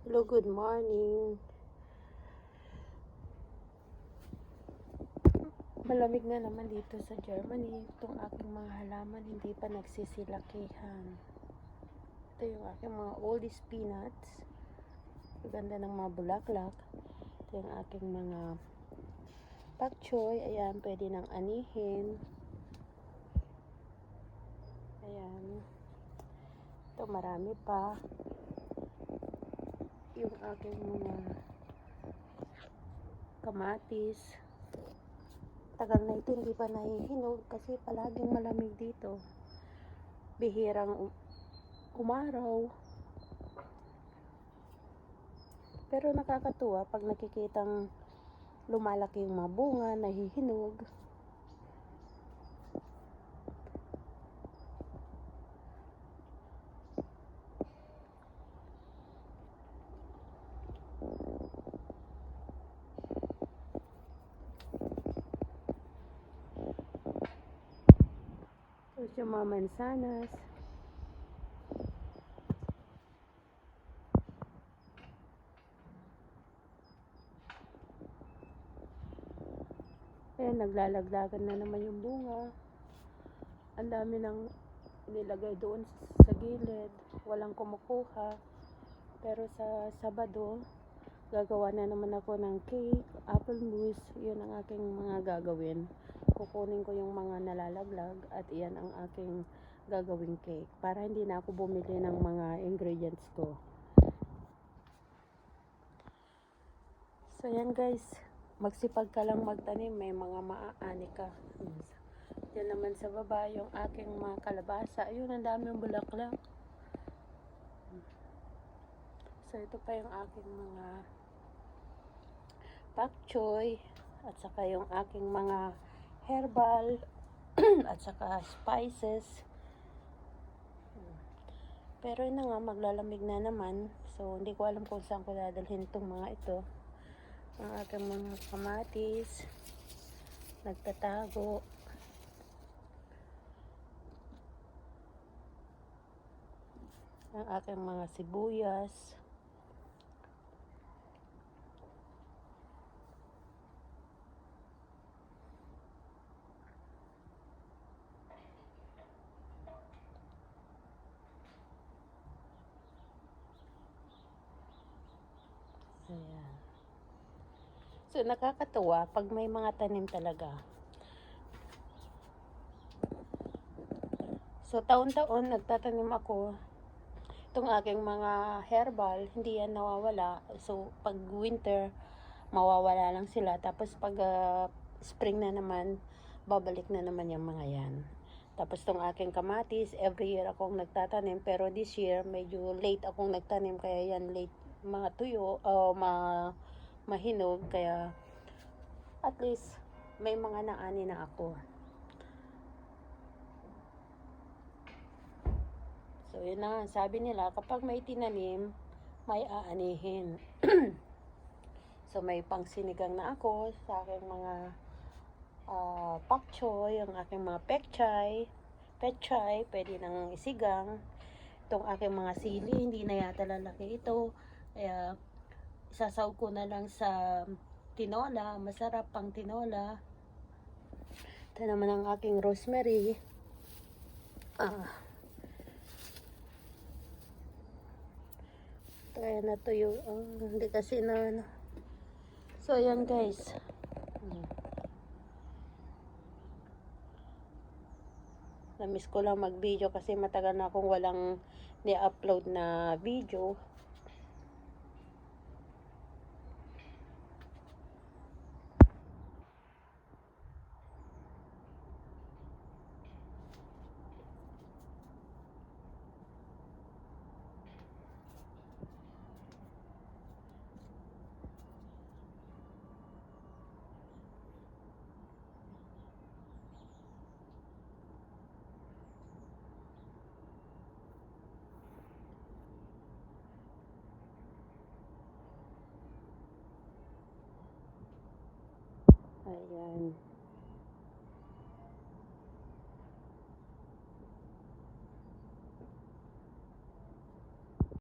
Hello, good morning. Malamig na naman dito sa Germany. Itong aking mga halaman hindi pa nagsisilakihan. Ito yung aking mga oldies peanuts. Ganda ng mga bulaklak. Ito yung aking mga pak choy. Ayan, pwede nang anihin. Ayan. Ito marami pa. Yung aking mga kamatis. Tagal na ito hindi pa nahihinog kasi palaging malamig dito. Bihirang umaraw. Pero nakakatuwa pag nakikitang lumalaki yung mga bunga, nahihinog. Tapos yung mga mansanas. Ayan, naglalaglagan na naman yung bunga. Ang dami nang nilagay doon sa gilid. Walang kumukuha. Pero sa Sabado, gagawa na naman ako ng cake, apple mousse. Yun ang aking mga gagawin. Kukunin ko yung mga nalalaglag at iyan ang aking gagawing cake. Para hindi na ako bumili ng mga ingredients ko. So yan guys, magsipag ka lang magtanim, may mga maaani ka. Yan naman sa baba, yung aking mga kalabasa. Ayun, ang daming bulaklak. So ito pa yung aking mga pak choy at saka yung aking mga herbal at saka spices. Pero yun na nga, maglalamig na naman. So hindi ko alam kung saan ko dadalhin itong mga ito. Ang aking mga kamatis nagtatago. Ang aking mga sibuyas. Ayan. So nakakatuwa pag may mga tanim talaga. So taon-taon nagtatanim ako. Itong aking mga herbal, hindi yan nawawala. So pag winter, mawawala lang sila. Tapos pag spring na naman, babalik na naman yung mga yan. Tapos itong aking kamatis, every year akong nagtatanim. Pero this year, medyo late akong nagtanim. Kaya yan late mga tuyo o mahinog. Kaya at least may mga naani na ako. So yun na, sabi nila kapag may tinanim, may aanihin. So may pangsinigang na ako sa aking mga pak choy, ang aking mga pechay, pwede nang isigang. Itong aking mga sili, hindi na yata lalaki ito. Kaya isasaw ko na lang sa tinola, masarap pang tinola. Ito naman ang aking rosemary. Kaya natuyo. Hindi kasi na. So ayan guys. Na-miss ko lang mag-video kasi matagal na akong walang ni-upload na video. Ayan.